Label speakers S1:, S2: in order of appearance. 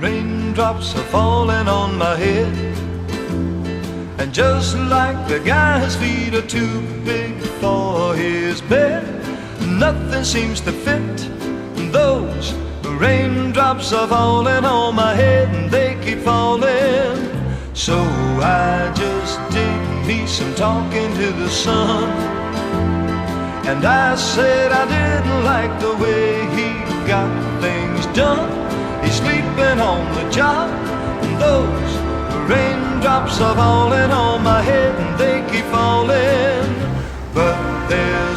S1: Raindrops are falling on my head, and just like the guy's feet are too big for his bed, nothing seems to fit. Those raindrops are falling on my head, and they keep falling. So I just did me some talking to the sun, and I said I didn't like the way he got things done. He's sleeping on the job, and those raindrops are falling on my head, and they keep falling. But there's